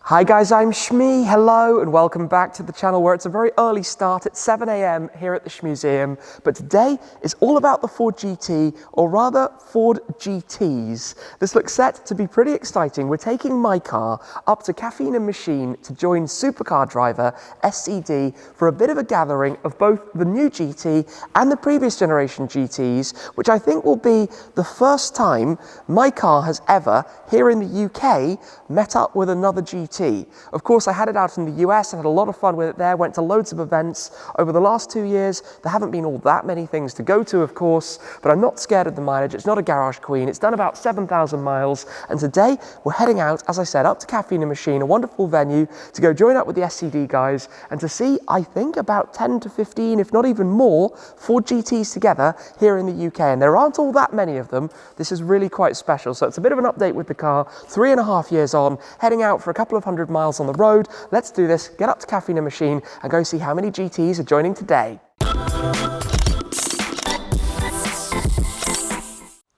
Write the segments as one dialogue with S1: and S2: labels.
S1: Hi guys, I'm Shmee, hello and welcome back to the channel where it's a very early start at 7 AM here at the Shmuseum. But today is all about the Ford GT, or rather Ford GTs. This looks set to be pretty exciting. We're taking my car up to Caffeine Machine to join Supercar Driver SED for a bit of a gathering of both the new GT and the previous generation GTs, which I think will be the first time my car has ever, here in the UK, met up with another GT. Of course, I had it out in the US and had a lot of fun with it there, went to loads of events. Over the last 2 years, there haven't been all that many things to go to, of course, but I'm not scared of the mileage. It's not a garage queen. It's done about 7,000 miles. And today, we're heading out, as I said, up to Caffeine Machine, a wonderful venue, to go join up with the SCD guys and to see, I think, about 10 to 15, if not even more, Ford GTs together here in the UK. And there aren't all that many of them. This is really quite special. So it's a bit of an update with the car, 3.5 years on, heading out for a couple of 100 miles on the road. Let's do this, get up to Caffeine Machine and go see how many GTs are joining today.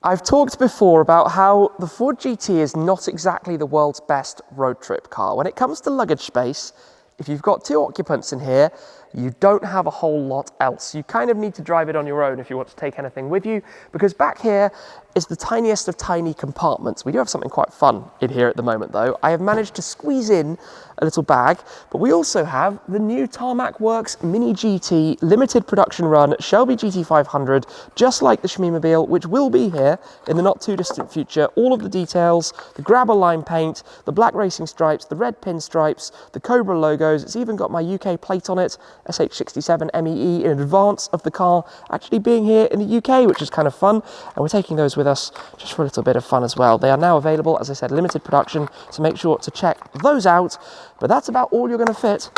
S1: I've talked before about how the Ford GT is not exactly the world's best road trip car. When it comes to luggage space, if you've got 2 occupants in here, you don't have a whole lot else. You kind of need to drive it on your own if you want to take anything with you, because back here is the tiniest of tiny compartments. We do have something quite fun in here at the moment though. I have managed to squeeze in a little bag, but we also have the new Tarmac Works Mini GT limited production run Shelby GT500, just like the Shmeemobile, which will be here in the not too distant future. All of the details, the grabber line paint, the black racing stripes, the red pinstripes, the Cobra logos. It's even got my UK plate on it, SH67 MEE, in advance of the car actually being here in the UK, which is kind of fun. And we're taking those with us just for a little bit of fun as well. They are now available, as I said, limited production, so make sure to check those out. But that's about all you're going to fit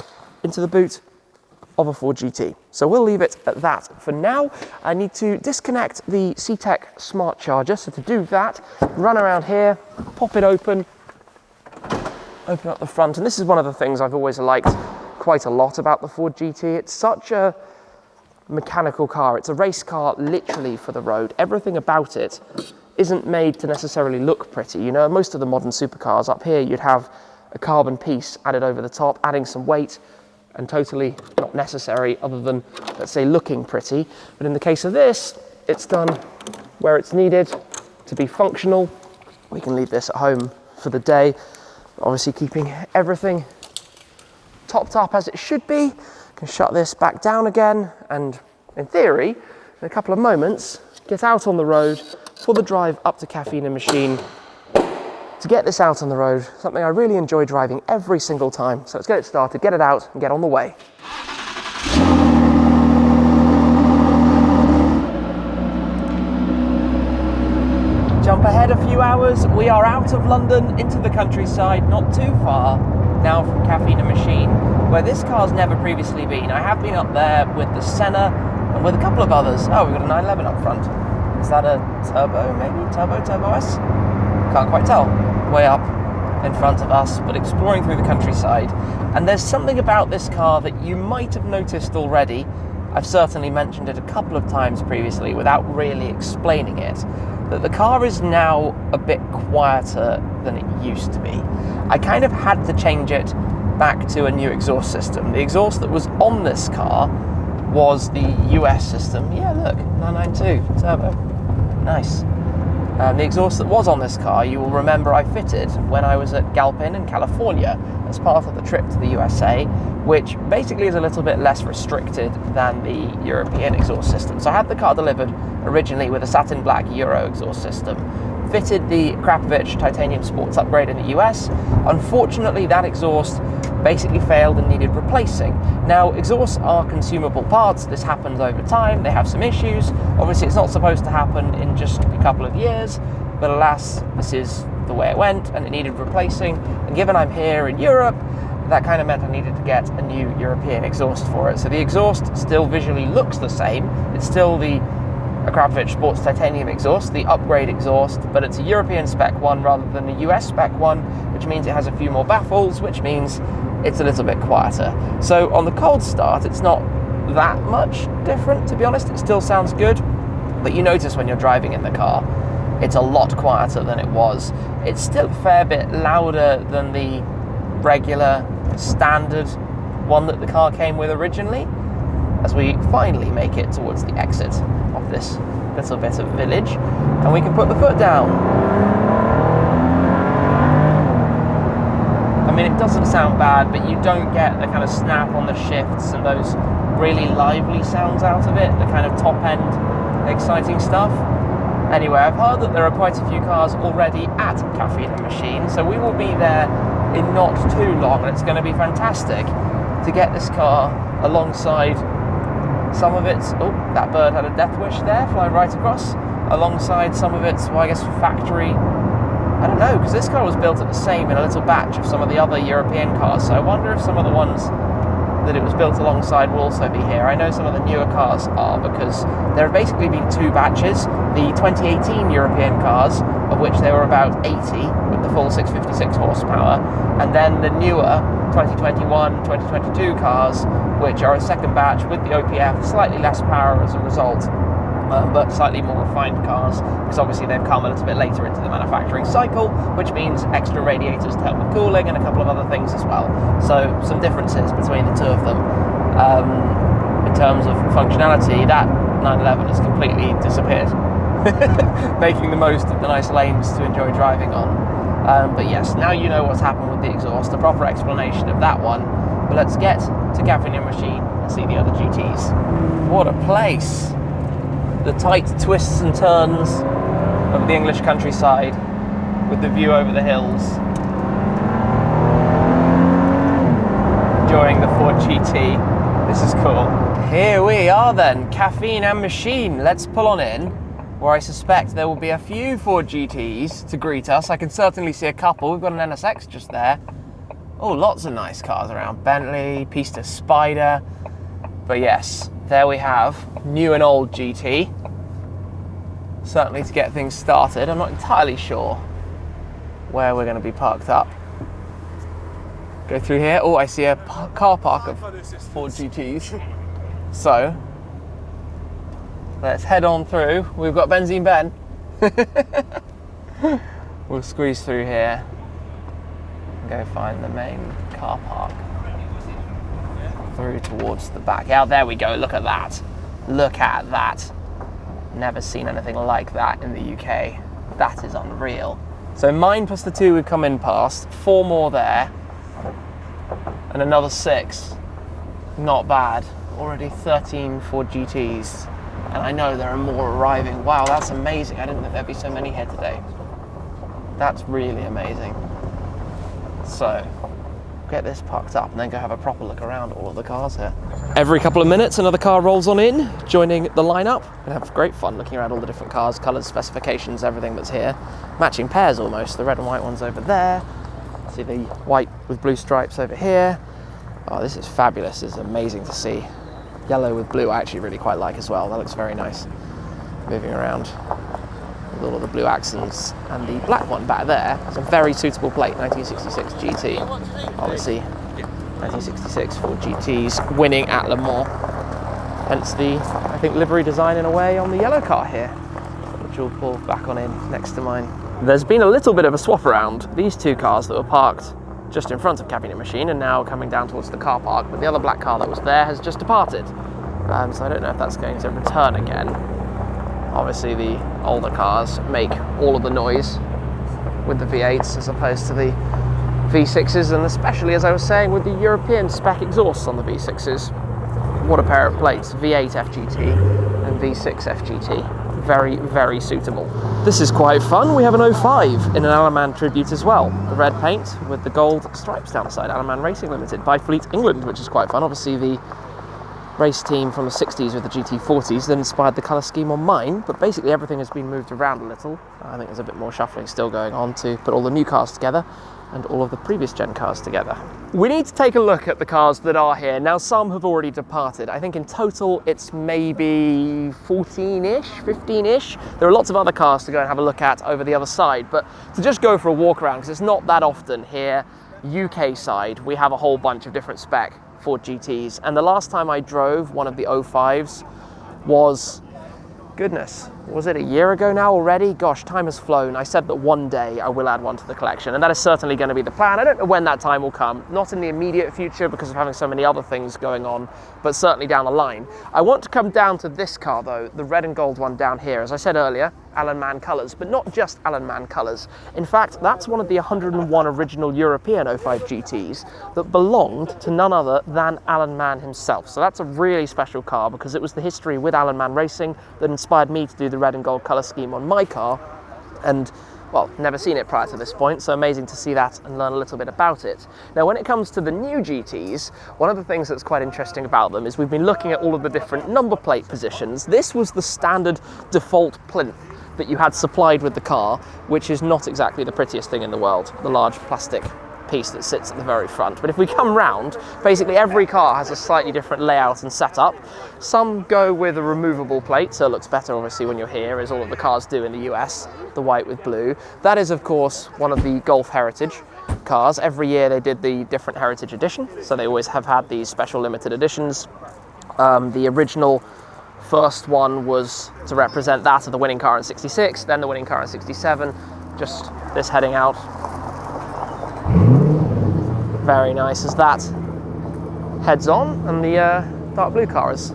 S1: into the boot of a Ford GT. So we'll leave it at that for now. I need to disconnect the C-Tech Smart Charger. So to do that, run around here, pop it open up the front. And this is one of the things I've always liked quite a lot about the Ford GT. It's such a mechanical car. It's a race car literally for the road. Everything about it isn't made to necessarily look pretty. You know, most of the modern supercars up here, you'd have a carbon piece added over the top, adding some weight, and totally not necessary other than, let's say, looking pretty. But in the case of this, it's done where it's needed to be functional. We can leave this at home for the day, obviously keeping everything topped up as it should be. Can shut this back down again, and in theory, in a couple of moments, get out on the road for the drive up to Caffeine Machine to get this out on the road, something I really enjoy driving every single time. So let's get it started, get it out, and get on the way. Jump ahead a few hours, we are out of London into the countryside, not too far now from Caffeine Machine, where this car's never previously been. I have been up there with the Senna and with a couple of others. Oh, we've got a 911 up front. Is that a turbo, maybe? Turbo S? Can't quite tell. Way up in front of us, but exploring through the countryside. And there's something about this car that you might have noticed already. I've certainly mentioned it a couple of times previously without really explaining it, that the car is now a bit quieter than it used to be. I kind of had to change it back to a new exhaust system. The exhaust that was on this car was the US system. Yeah, look, 992 turbo. Nice. The exhaust that was on this car, you will remember I fitted when I was at Galpin in California as part of the trip to the USA, which basically is a little bit less restricted than the European exhaust system. So I had the car delivered originally with a satin black Euro exhaust system, fitted the Akrapovic Titanium Sports upgrade in the US. Unfortunately, that exhaust basically failed and needed replacing. Now, exhausts are consumable parts. This happens over time. They have some issues. Obviously, it's not supposed to happen in just a couple of years, but alas, this is the way it went, and it needed replacing. And given I'm here in Europe, that kind of meant I needed to get a new European exhaust for it. So the exhaust still visually looks the same. It's still the Akrapovic Sports Titanium exhaust, the upgrade exhaust, but it's a European spec one rather than a US spec one, which means it has a few more baffles, which means it's a little bit quieter. So on the cold start, it's not that much different, to be honest. It still sounds good, but you notice when you're driving in the car, it's a lot quieter than it was. It's still a fair bit louder than the regular, standard one that the car came with originally, as we finally make it towards the exit of this little bit of village, and we can put the foot down. I mean, it doesn't sound bad, but you don't get the kind of snap on the shifts and those really lively sounds out of it, the kind of top end exciting stuff. Anyway, I've heard that there are quite a few cars already at Caffeine Machine, so we will be there in not too long, and it's going to be fantastic to get this car alongside some of its, oh, that bird had a death wish there, flying right across, alongside some of its, well, I guess factory, I don't know, because this car was built at the same in a little batch of some of the other European cars, so I wonder if some of the ones that it was built alongside will also be here. I know some of the newer cars are, because there have basically been two batches, the 2018 European cars, of which there were about 80 with the full 656 horsepower, and then the newer 2021, 2022 cars, which are a second batch with the OPF, slightly less power as a result, but slightly more refined cars, because obviously they've come a little bit later into the manufacturing cycle, which means extra radiators to help with cooling and a couple of other things as well. So some differences between the two of them. In terms of functionality, that 911 has completely disappeared, making the most of the nice lanes to enjoy driving on. But yes, now you know what's happened with the exhaust, a proper explanation of that one. But let's get to Caffeine Machine and see the other GTs. What a place! The tight twists and turns of the English countryside with the view over the hills. Enjoying the Ford GT. This is cool. Here we are then, Caffeine Machine. Let's pull on in, where I suspect there will be a few Ford GTs to greet us. I can certainly see a couple. We've got an NSX just there. Oh, lots of nice cars around. Bentley, Pista Spider. But yes, there we have new and old GT. Certainly to get things started. I'm not entirely sure where we're going to be parked up. Go through here. Oh, I see a car park of Ford GTs. So, let's head on through. We've got Benzene Ben. We'll squeeze through here and go find the main car park. Through towards the back. Yeah, there we go. Look at that. Look at that. Never seen anything like that in the UK. That is unreal. So mine plus the two we've come in past, 4 more there, and another 6. Not bad. Already 13 Ford GTs, and I know there are more arriving. Wow, that's amazing. I didn't think there'd be so many here today. That's really amazing. So, get this parked up and then go have a proper look around all of the cars here. Every couple of minutes another car rolls on in, joining the lineup, and have great fun looking around all the different cars, colours, specifications, everything that's here. Matching pairs almost, the red and white ones over there. See the white with blue stripes over here. Oh, this is fabulous. This is amazing to see. Yellow with blue I actually really quite like as well. That looks very nice. Moving around with all of the blue accents, and the black one back there is a very suitable plate, 1966 GT. Obviously, 1966 Ford GTs winning at Le Mans. Hence the, I think, livery design in a way on the yellow car here, which we'll pull back on in next to mine. There's been a little bit of a swap around. These two cars that were parked just in front of Caffeine Machine and now coming down towards the car park, but the other black car that was there has just departed. So I don't know if that's going to return again. Obviously the older cars make all of the noise with the V8s as opposed to the V6s, and especially, as I was saying, with the European spec exhausts on the V6s. What a pair of plates, V8 FGT and V6 FGT. Very, very suitable. This is quite fun. We have an 05 in an Alaman tribute as well. The red paint with the gold stripes down the side. Alaman Racing Limited by Fleet England, which is quite fun. Obviously the race team from the 60s with the GT40s that inspired the colour scheme on mine, but basically everything has been moved around a little. I think there's a bit more shuffling still going on to put all the new cars together and all of the previous gen cars together. We need to take a look at the cars that are here. Now, some have already departed. I think in total it's maybe 14-ish, 15-ish. There are lots of other cars to go and have a look at over the other side, but to just go for a walk around, because it's not that often here, UK side, we have a whole bunch of different spec Ford GTs. And the last time I drove one of the 05s was, goodness, was it a year ago now already? Gosh, time has flown. I said that one day I will add one to the collection, and that is certainly going to be the plan. I don't know when that time will come, not in the immediate future because of having so many other things going on, but certainly down the line. I want to come down to this car though, the red and gold one down here. As I said earlier, Alan Mann colours, but not just Alan Mann colours. In fact, that's one of the 101 original European 05 GTs that belonged to none other than Alan Mann himself. So that's a really special car because it was the history with Alan Mann Racing that inspired me to do the red and gold colour scheme on my car. And well, never seen it prior to this point, so amazing to see that and learn a little bit about it. Now, when it comes to the new GTs, one of the things that's quite interesting about them is we've been looking at all of the different number plate positions. This was the standard default plinth that you had supplied with the car, which is not exactly the prettiest thing in the world, the large plastic piece that sits at the very front. But if we come round, basically every car has a slightly different layout and setup. Some go with a removable plate, so it looks better obviously when you're here, as all of the cars do in the US, the white with blue. That is of course one of the Golf Heritage cars. Every year they did the different Heritage edition, so they always have had these special limited editions. The original first one was to represent that of the winning car in 66, then the winning car in 67, just this heading out. Very nice as that heads on, and the dark blue car is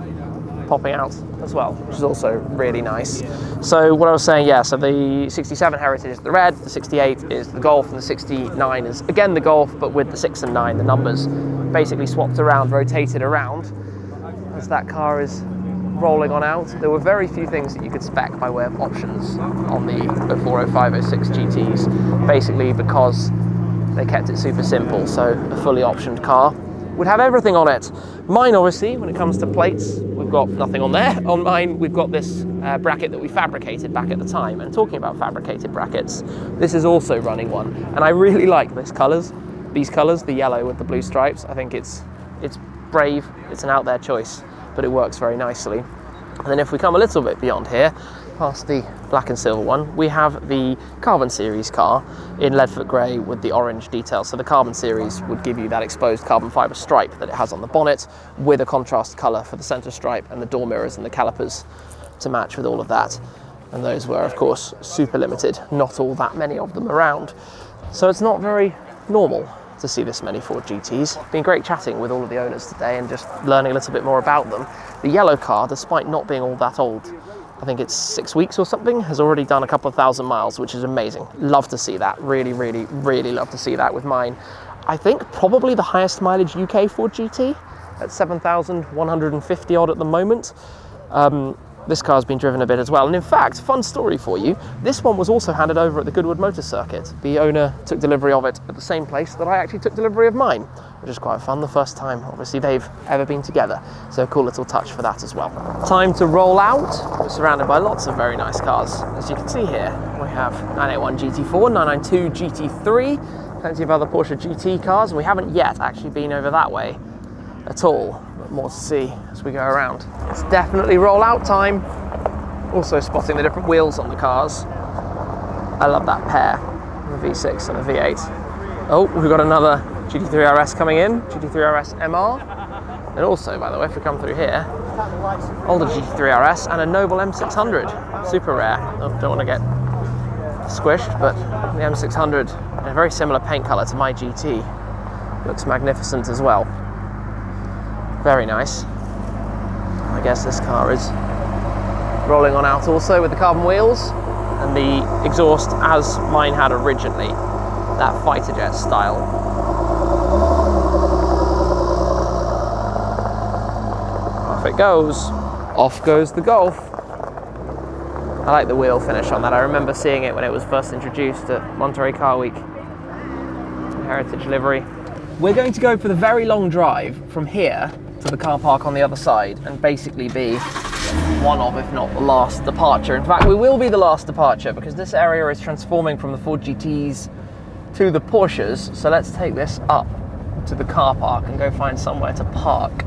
S1: popping out as well, which is also really nice. So what I was saying, yeah, so the 67 Heritage is the red, the 68 is the Golf, and the 69 is again the Golf, but with the 6 and 9, the numbers basically swapped around, rotated around as that car is rolling on out. There were very few things that you could spec by way of options on the 04, 05, 06 GTs, basically because they kept it super simple. So a fully optioned car would have everything on it. Mine, obviously, when it comes to plates, we've got nothing on there. On mine, we've got this bracket that we fabricated back at the time. And talking about fabricated brackets, this is also running one. And I really like these colours, the yellow with the blue stripes. I think it's brave, it's an out there choice, but it works very nicely. And then if we come a little bit beyond here, past the black and silver one, we have the Carbon Series car in leadfoot grey with the orange detail. So the Carbon Series would give you that exposed carbon fibre stripe that it has on the bonnet, with a contrast colour for the centre stripe and the door mirrors and the calipers to match with all of that. And those were, of course, super limited, not all that many of them around. So it's not very normal to see this many Ford GTs. Been great chatting with all of the owners today and just learning a little bit more about them. The yellow car, despite not being all that old, I think it's 6 weeks or something, has already done a couple of thousand miles, which is amazing. Love to see that. Really, really, really love to see that with mine. I think probably the highest mileage UK Ford GT at 7,150 odd at the moment. This car's been driven a bit as well. And in fact, fun story for you, this one was also handed over at the Goodwood Motor Circuit. The owner took delivery of it at the same place that I actually took delivery of mine, which is quite fun. The first time, obviously, they've ever been together. So a cool little touch for that as well. Time to roll out. We're surrounded by lots of very nice cars. As you can see here, we have 981 GT4, 992 GT3, plenty of other Porsche GT cars, and we haven't yet actually been over that way at all. More to see as we go around. It's definitely rollout time. Also spotting the different wheels on the cars. I love that pair, the V6 and the V8. Oh, we've got another GT3 RS coming in, GT3 RS MR. And also, by the way, if we come through here, older GT3 RS and a Noble M600. Super rare. Oh, don't want to get squished, but the M600 in a very similar paint colour to my GT. Looks magnificent as well. Very nice. I guess this car is rolling on out also with the carbon wheels and the exhaust as mine had originally, that fighter jet style. Off it goes. Off goes the Golf. I like the wheel finish on that. I remember seeing it when it was first introduced at Monterey Car Week. Heritage livery. We're going to go for the very long drive from here to the car park on the other side and basically be one of, if not the last departure. In fact, we will be the last departure because this area is transforming from the Ford GTs to the Porsches. So let's take this up to the car park and go find somewhere to park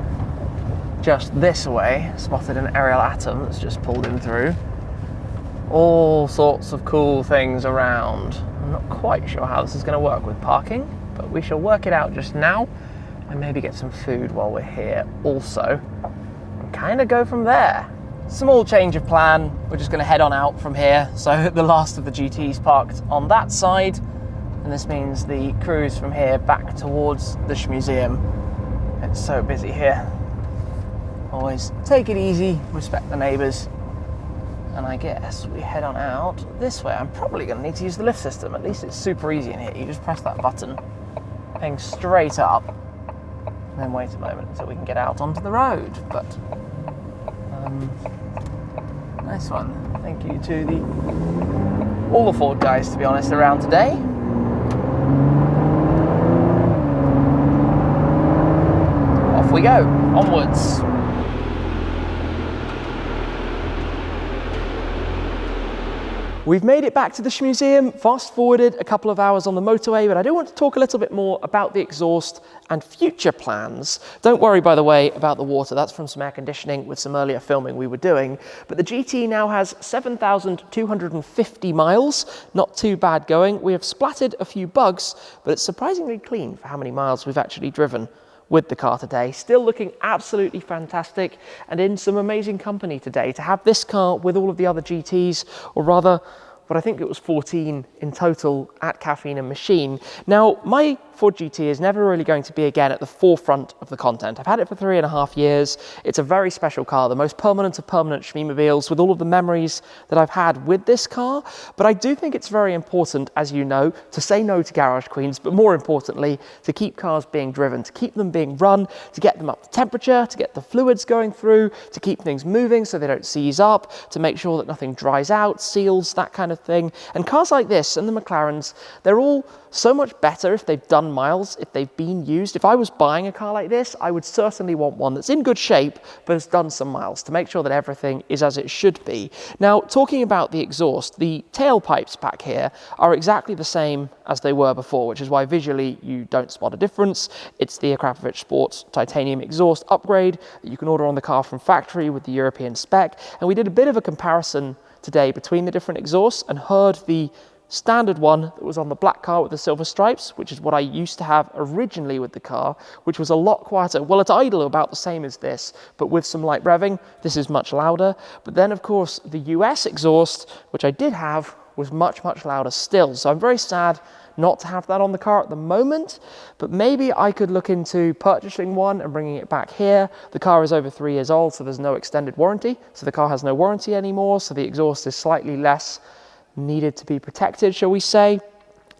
S1: just this way. Spotted an Ariel Atom that's just pulled in through. All sorts of cool things around. I'm not quite sure how this is going to work with parking, but we shall work it out just now and maybe get some food while we're here also, and kind of go from there. Small change of plan, we're just going to head on out from here. So the last of the GTs parked on that side, and this means the cruise from here back towards the museum. It's so busy here. Always take it easy, respect the neighbours, and I guess we head on out this way. I'm probably going to need to use the lift system. At least it's super easy in here. You just press that button, hang straight up, and then wait a moment until we can get out onto the road. But nice one. Thank you to all the Ford guys, to be honest, around today. Off we go, onwards. We've made it back to the museum, fast forwarded a couple of hours on the motorway, but I do want to talk a little bit more about the exhaust and future plans. Don't worry, by the way, about the water. That's from some air conditioning with some earlier filming we were doing. But the GT now has 7,250 miles. Not too bad going. We have splattered a few bugs, but it's surprisingly clean for how many miles we've actually driven with the car today. Still looking absolutely fantastic and in some amazing company today. To have this car with all of the other GTs, or rather, but I think it was 14 in total at Caffeine Machine. Now, my Ford GT is never really going to be again at the forefront of the content. I've had it for 3.5 years. It's a very special car, the most permanent of permanent Schmeemobiles, with all of the memories that I've had with this car. But I do think it's very important, as you know, to say no to garage queens, but more importantly, to keep cars being driven, to keep them being run, to get them up to temperature, to get the fluids going through, to keep things moving so they don't seize up, to make sure that nothing dries out, seals, that kind of thing. And cars like this and the McLarens, they're all so much better if they've done miles, if they've been used. If I was buying a car like this, I would certainly want one that's in good shape, but has done some miles to make sure that everything is as it should be. Now, talking about the exhaust, the tailpipes back here are exactly the same as they were before, which is why visually you don't spot a difference. It's the Akrapovic Sports titanium exhaust upgrade that you can order on the car from factory with the European spec. And we did a bit of a comparison today between the different exhausts and heard the standard one that was on the black car with the silver stripes, which is what I used to have originally with the car, which was a lot quieter. Well, at idle about the same as this, but with some light revving, this is much louder. But then, of course, the US exhaust, which I did have, was much, much louder still. So I'm very sad not to have that on the car at the moment, but maybe I could look into purchasing one and bringing it back here. The car is over 3 years old, so there's no extended warranty. So the car has no warranty anymore, so the exhaust is slightly less needed to be protected, shall we say.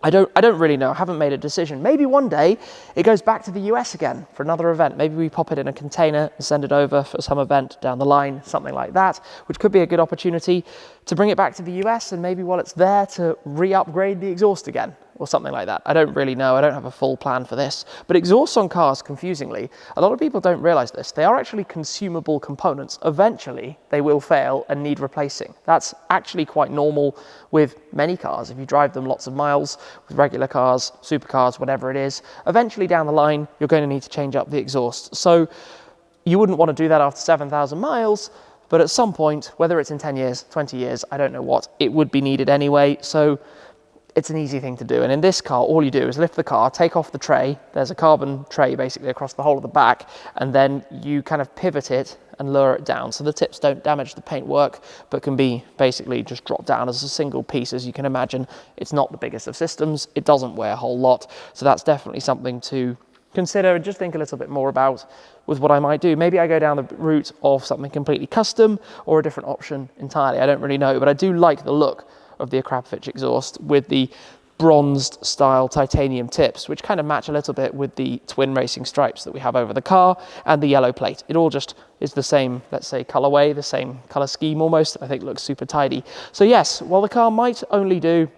S1: I don't really know. I haven't made a decision. Maybe one day it goes back to the US again for another event. Maybe we pop it in a container and send it over for some event down the line, something like that, which could be a good opportunity to bring it back to the US, and maybe while it's there to re-upgrade the exhaust again or something like that. I don't really know. I don't have a full plan for this. But exhausts on cars, confusingly, a lot of people don't realize this. They are actually consumable components. Eventually, they will fail and need replacing. That's actually quite normal with many cars. If you drive them lots of miles with regular cars, supercars, whatever it is, eventually down the line, you're going to need to change up the exhaust. So you wouldn't want to do that after 7,000 miles, but at some point, whether it's in 10 years, 20 years, I don't know what, it would be needed anyway. So it's an easy thing to do. And in this car, all you do is lift the car, take off the tray. There's a carbon tray basically across the whole of the back, and then you kind of pivot it and lower it down. So the tips don't damage the paintwork, but can be basically just dropped down as a single piece. As you can imagine, it's not the biggest of systems. It doesn't weigh a whole lot. So that's definitely something to consider and just think a little bit more about with what I might do. Maybe I go down the route of something completely custom or a different option entirely. I don't really know, but I do like the look of the Akrapovic exhaust with the bronzed style titanium tips, which kind of match a little bit with the twin racing stripes that we have over the car and the yellow plate. It all just is the same, let's say, colorway, the same color scheme almost. I think looks super tidy. So yes, while the car might only do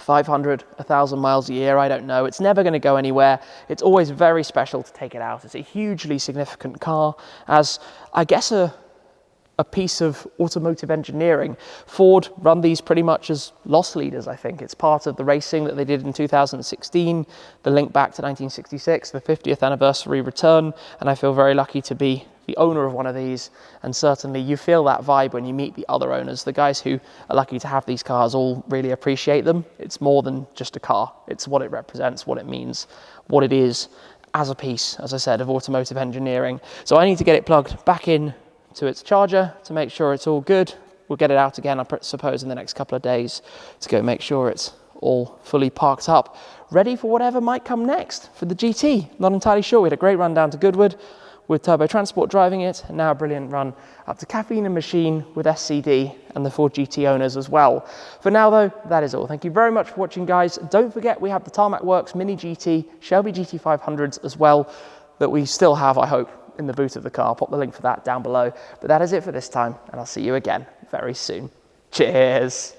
S1: 500, 1,000 miles a year, I don't know. It's never going to go anywhere. It's always very special to take it out. It's a hugely significant car, as I guess a piece of automotive engineering. Ford run these pretty much as loss leaders, I think. It's part of the racing that they did in 2016, the link back to 1966, the 50th anniversary return, and I feel very lucky to be the owner of one of these. And certainly you feel that vibe when you meet the other owners. The guys who are lucky to have these cars all really appreciate them. It's more than just a car. It's what it represents, what it means, what it is as a piece, as I said, of automotive engineering. So I need to get it plugged back in to its charger to make sure it's all good, We'll get it out again, I suppose, in the next couple of days to go make sure it's all fully parked up, ready for whatever might come next for the GT. Not entirely sure. We had a great run down to Goodwood with Turbo Transport driving it, and now a brilliant run up to Caffeine Machine with SCD and the Ford GT owners as well. For now though, that is all. Thank you very much for watching, guys. Don't forget we have the Tarmac Works Mini GT, Shelby GT500s as well, that we still have, I hope, in the boot of the car. I'll pop the link for that down below. But that is it for this time, and I'll see you again very soon. Cheers.